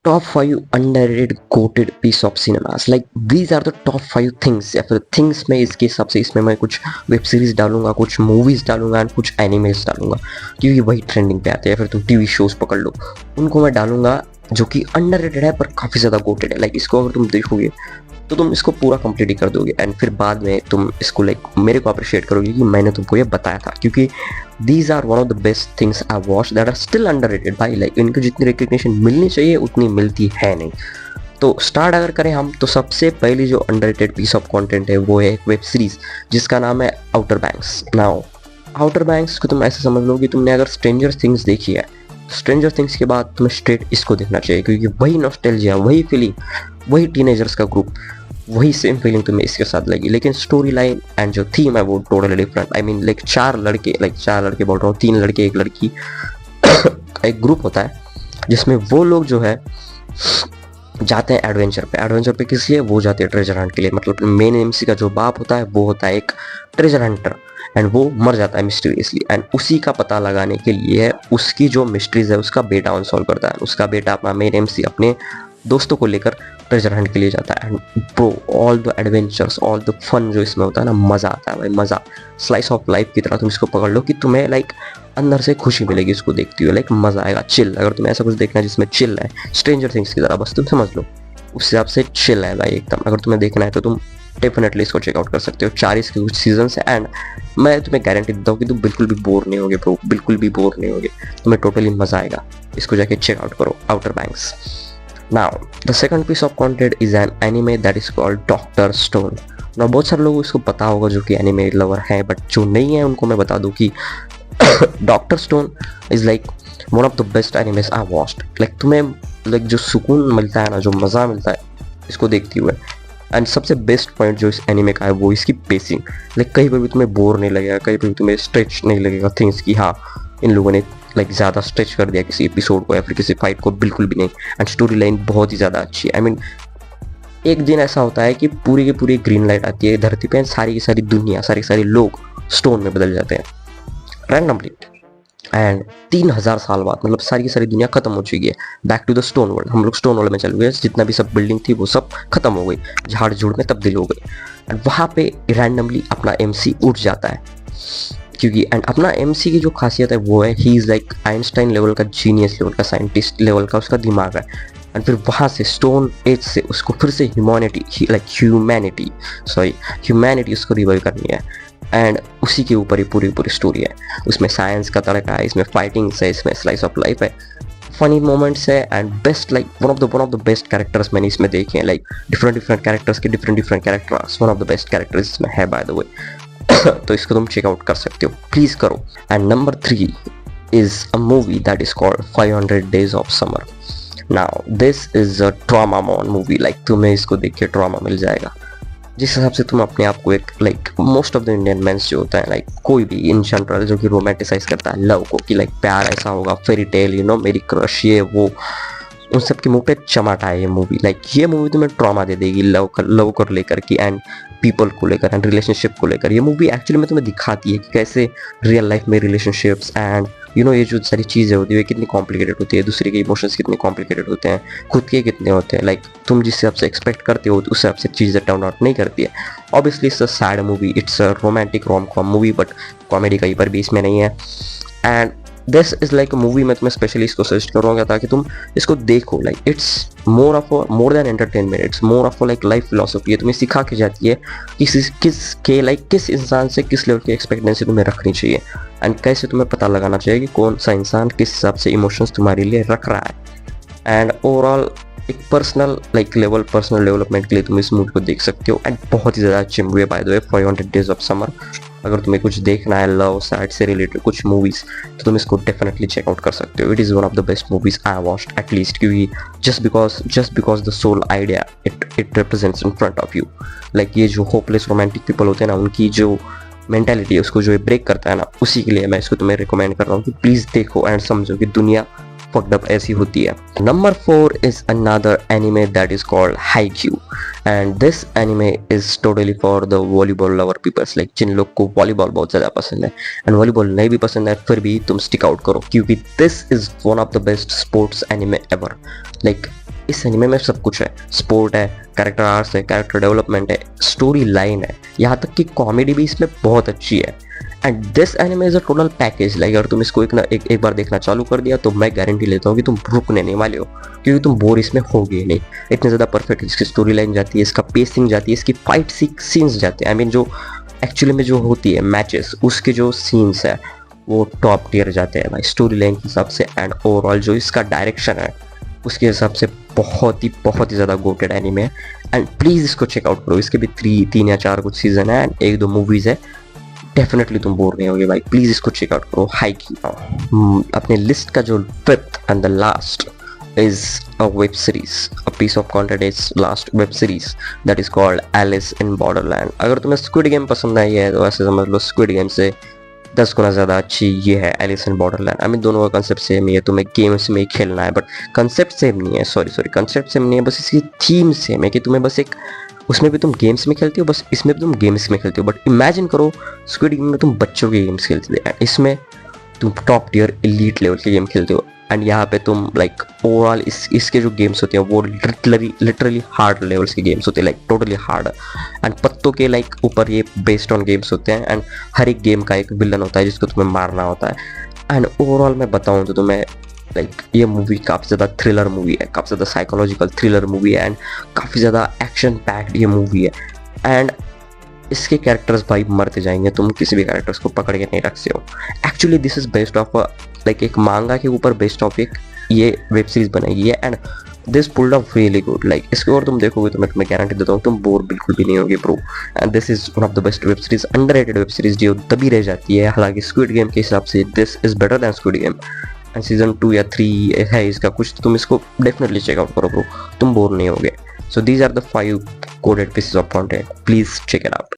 top 5 underrated quoted piece of cinemas, like these are the top 5 things या फिर things में इसके हिसाब से इसमें मैं कुछ वेब सीरीज डालूंगा, कुछ मूवीज डालूंगा एंड कुछ एनिमेज डालूंगा क्योंकि वही ट्रेंडिंग पे आते हैं। फिर तुम टीवी शोज पकड़ लो, उनको मैं डालूंगा जो कि अंडररेटेड है पर काफ़ी ज़्यादा कोटेड है। लाइक इसको अगर तुम देखोगे तो तुम इसको पूरा कंप्लीट ही कर दोगे एंड फिर बाद में तुम इसको लाइक मेरे को अप्रिशिएट करोगे कि मैंने तुमको ये बताया था, क्योंकि these are one of the best things I watch that are still underrated भाई। लाइक इनको जितनी रिकग्निशन मिलनी चाहिए उतनी मिलती है नहीं। तो स्टार्ट अगर करें हम, तो सबसे पहली जो अंडररेटेड पीस ऑफ कंटेंट है वो है एक वेब सीरीज जिसका नाम है outer banks. Now outer banks को तुम ऐसे समझ लो कि तुमने अगर स्ट्रेंजर थिंग्स देखी है, स्ट्रेंजर थिंग्स के बाद तुम्हें स्ट्रेट इसको देखना चाहिए, क्योंकि वही नॉस्टैल्जिया, वही फीलिंग, वही टीनेजर्स का ग्रुप, वही सेम फीलिंग तुम्हें इसके साथ लगी। लेकिन स्टोरी लाइन एंड जो थीम है वो totally different. I mean like चार लड़के बोल रहा हूँ, 3 लड़के 1 लड़की एक ग्रुप होता है जिसमें वो लोग जो है जाते हैं एडवेंचर पे किस लिए? वो जाते हैं ट्रेजर हंट के लिए। मतलब मेन एमसी का जो बाप होता है वो होता है एक ट्रेजर हंटर एंड वो मर जाता है मिस्टीरियसली एंड उसी का पता लगाने के लिए उसकी जो मिस्ट्रीज है उसका बेटा अनसॉल्व करता है। उसका बेटा अपना मेन एमसी अपने दोस्तों को लेकर ट्रेजर हंट के लिए जाता है and bro all the adventures, all the fun जो इसमें होता है ना, मज़ा आता है भाई, मज़ा। स्लाइस ऑफ लाइफ की तरह तुम इसको पकड़ लो कि तुम्हें लाइक अंदर से खुशी मिलेगी इसको देखती हुए, लाइक मज़ा आएगा, चिल। अगर तुम्हें ऐसा कुछ देखना है जिसमें चिल है, स्ट्रेंजर थिंग्स की तरह, बस तुम समझ लो उस हिसाब से चिल है भाई एकदम। अगर तुम्हें देखना है तो तुम डेफिनेटली इसको चेकआउट कर सकते हो। 4 इसके कुछ सीजन है एंड मैं तुम्हें गारंटी देता हूँ कि तुम बिल्कुल भी बोर नहीं होगे ब्रो, बिल्कुल भी बोर नहीं होगे, तुम्हें टोटली मज़ा आएगा। इसको जाके चेकआउट करो, outer banks. Now, the second piece of content is an anime that is called Doctor Stone. Now, बहुत सारे लोगों को इसको पता होगा जो कि एनिमे लवर हैं, बट जो नहीं है उनको मैं बता दूं कि doctor stone is like one of the best animes I watched. Like तुम्हें लाइक जो सुकून मिलता है ना, जो मज़ा मिलता है इसको देखते हुए, एंड सबसे बेस्ट पॉइंट जो इस एनिमे का है वो इसकी पेसिंग। लाइक कहीं पर भी तुम्हें बोर नहीं लगेगा, कहीं पर भी तुम्हें स्ट्रेच नहीं लगेगा थिंग्स की हाँ इन लोगों ने लाइक ज़्यादा स्ट्रेच कर दिया किसी एपिसोड को या फिर किसी फाइट को, बिल्कुल भी नहीं। एंड स्टोरी लाइन बहुत ही ज़्यादा अच्छी है। आई मीन एक दिन ऐसा होता है कि पूरी की पूरी ग्रीन लाइट आती है धरती पे, सारी की सारी दुनिया, सारे के सारे लोग स्टोन में बदल जाते हैं रैंडमली एंड 3000 साल बाद मतलब सारी की सारी दुनिया खत्म हो चुकी है। Back to the stone world, हम लोग स्टोन वर्ल्ड में चले गए, जितना भी सब बिल्डिंग थी वो सब खत्म हो गई, झाड़ झूड़ में तब्दील हो गई एंड वहाँ पे रैंडमली अपना एमसी उठ जाता है, क्योंकि एंड अपना एमसी की जो खासियत है वो है he is like Einstein level का, जीनियस लेवल का, साइंटिस्ट लेवल का उसका दिमाग है। एंड फिर वहाँ से स्टोन एज से उसको फिर से ह्यूमैनिटी उसको रिवाइव करनी है एंड उसी के ऊपर ही पूरी स्टोरी है। उसमें साइंस का तड़का है, इसमें फाइटिंग्स है, इसमें स्लाइस ऑफ लाइफ है, फनी मोमेंट्स है and best like one of the best characters मैंने इसमें देखे हैं। लाइक डिफरेंट कैरेक्टर्स के different characters, one of the best characters इसमें है बाय द वे। तो इसको तुम चेकआउट कर सकते हो, प्लीज़ करो। And number 3 is a movie that is called 500 Days of Summer. Now this is a trauma mon movie. Like तुम्हें इसको देख के ट्रॉमा मिल जाएगा, जिस हिसाब से तुम अपने आप को एक like most of the Indian mains जो होता है, लाइक कोई भी इन जनरल जो कि रोमांटिसाइज करता है लव को, कि लाइक प्यार ऐसा होगा, फेरी टेल, यू नो, मेरी क्रश, ये वो, उन सब के मुंह पे चमाटा है ये मूवी। लाइक ये मूवी तुम्हें ट्रॉमा दे देगी लव को लेकर की एंड पीपल को लेकर एंड रिलेशनशिप को लेकर। ये मूवी एक्चुअली में तुम्हें दिखाती है कि कैसे रियल लाइफ में रिलेशनशिप्स एंड यू नो ये जो सारी चीज़ें होती है कितनी कॉम्प्लिकेटेड होती है, दूसरे के इमोशंस कितने कॉम्प्लिकेटेड होते हैं, खुद के कितने होते हैं। लाइक तुम जिस हिसाब से एक्सपेक्ट करते हो उस हिसाब से चीज़ें टर्न आउट नहीं करती है। Obviously it's a sad movie, it's a romantic rom com movie, but comedy कहीं पर भी इसमें नहीं है। And this is like a movie, मैं तुम्हें स्पेशली इसको सजेस्ट करूँगा ताकि तुम इसको देखो। Like it's more than entertainment, it's more of like life philosophy है। तुम्हें सिखा के जाती है किस इंसान से किस लेवल की एक्सपेक्टेंसी तुम्हें रखनी चाहिए एंड कैसे तुम्हें पता लगाना चाहिए कि कौन सा इंसान किस हिसाब से इमोशंस तुम्हारे लिए रख रहा है। एंड ओवरऑल एक पर्सनल डेवलपमेंट के लिए तुम इस मूवी को देख सकते हो एंड बहुत ही ज़्यादा अच्छी मूवी है by the way, 500 Days of Summer। अगर तुम्हें कुछ देखना है लव सैड से रिलेटेड कुछ मूवीज़ तो तुम इसको डेफिनेटली चेकआउट कर सकते हो। It is one of the best movies I watched at least, क्योंकि just because the sole idea it represents in front of you. Like ये जो होपलेस रोमांटिक पीपल होते हैं ना, उनकी जो मेंटालिटी है उसको जो ब्रेक करता है ना, उसी के लिए मैं इसको तुम्हें रिकमेंड कर रहा हूँ कि प्लीज़ देखो एंड समझो कि दुनिया fucked up ऐसी होती है। Number 4 is another anime that is called Haikyuu and this anime is totally for the volleyball lover people, like जिन लोग को वॉलीबॉल बहुत ज़्यादा पसंद है एंड वॉलीबॉल नहीं भी पसंद है फिर भी तुम स्टिक आउट करो, क्योंकि this is one of the best sports anime ever। like इस एनिमे में सब कुछ है, स्पोर्ट है, कैरेक्टर आर्ट्स है, कैरेक्टर डेवलपमेंट है, स्टोरी लाइन है, यहाँ तक कि कॉमेडी भी इसमें बहुत अच्छी है। And this anime is a total package. Like अगर तुम इसको एक बार देखना चालू कर दिया तो मैं गारंटी लेता हूँ कि तुम रुकने नहीं वाले हो, क्योंकि तुम बोर इसमें होगे नहीं। इतने ज़्यादा परफेक्ट इसकी स्टोरी लाइन जाती है, इसका पेसिंग जाती है, इसकी फाइट सीन्स जाते हैं। आई मीन जो एक्चुअली में जो होती है मैचेस, उसके जो सीन्स है वो टॉप टियर जाते हैं भाई स्टोरी लाइन के हिसाब से। एंड ओवरऑल जो इसका डायरेक्शन है उसके हिसाब से बहुत ही ज़्यादा गोटेड एनिमे है। एंड प्लीज़ इसको चेकआउट करो। इसके भी 3 या 4 कुछ सीजन है एंड 1-2 मूवीज़ है। डेफिनेटली तुम बोर नहीं होगे भाई, प्लीज़ इसको चेकआउट करो। हाइकी अपने लिस्ट का जो 5th and the last is a web series, a piece of content is last web series that is called Alice in Borderland। अगर तुम्हें स्क्विड गेम पसंद आई है तो ऐसे समझ लो स्क्विड गेम से 10 गुना ज़्यादा अच्छी ये है Alice in Borderland. I mean दोनों का कंसेप्ट सेम ही है, तुम्हें गेम्स में ही खेलना है, बट कंसेप्ट सेम नहीं है। सॉरी कंसेप्ट सेम नहीं है, बस इसकी थीम सेम है कि तुम्हें बस एक, उसमें भी तुम गेम्स में खेलते हो, बस इसमें भी तुम गेम्स में खेलते हो। बट इमेजिन करो स्क्विड गेम में तुम बच्चों के गेम्स खेलते थे, इसमें तुम टॉप टियर एलीट लेवल के गेम खेलते हो। एंड यहाँ पे तुम लाइक ओवरऑल इसके जो गेम्स होते हैं वो लिटरली हार्ड लेवल्स के गेम्स होते हैं, लाइक टोटली हार्ड। एंड पत्तों के लाइक ऊपर ये बेस्ड ऑन गेम्स होते हैं। एंड हर एक गेम का एक विलन होता है जिसको तुम्हें मारना होता है। एंड ओवरऑल मैं बताऊँ तो तुम्हें लाइक ये मूवी काफ़ी ज़्यादा थ्रिलर मूवी है, काफ़ी ज़्यादा साइकोलॉजिकल थ्रिलर मूवी है एंड काफ़ी ज़्यादा एक्शन पैक्ड ये मूवी है। एंड इसके कैरेक्टर्स भाई मरते जाएंगे, तुम किसी भी कैरेक्टर्स को पकड़ के नहीं रख सकते हो। Actually this is based of like एक मांगा के ऊपर बेस्ड ऑफ एक ये वेब सीरीज बनाई है। And this pulled off really good. Like इसके और तुम देखोगे तो मैं तुम्हें गारंटी देता हूँ तुम बोर बिल्कुल भी नहीं होगे bro. And this is one of the best web series, underrated web series जो तभी रह जाती है। हालांकि स्क्विड गेम के हिसाब से this is better than Squid Game. And season 2 या 3 है इसका कुछ, तो तुम इसको डेफिनेटली चेकआउट करो ब्रो, तुम बोर नहीं होगे। So these are the 5 coded pieces of content, please check it out।